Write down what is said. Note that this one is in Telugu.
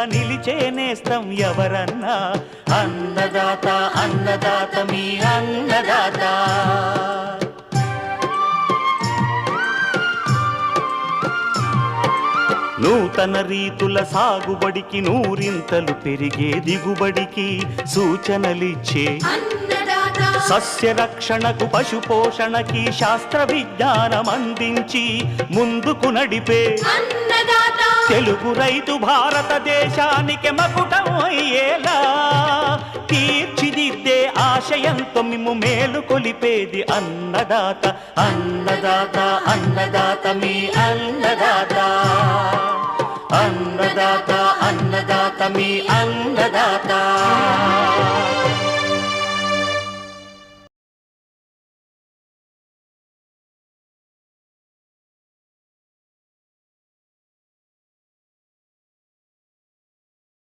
నిలిచే నేస్తం ఎవరన్నా అన్నదాత అన్నదాత మీ అన్నదాత. నూతన రీతుల సాగుబడికి నూరింతలు పెరిగే దిగుబడికి సూచనలిచ్చే సస్య రక్షణకు పశు పోషణకి శాస్త్ర విజ్ఞానం అందించి ముందుకు నడిపే తెలుగు రైతు భారతదేశానికి మకుటం అయ్యేలా తీర్చిదిద్దే ఆశయంతో మిమ్ము మేలు కొలిపేది అన్నదాత అన్నదాత అన్నదాత మీ అన్నదాత. అన్నదాత అన్నదాత మీ అన్నదాత.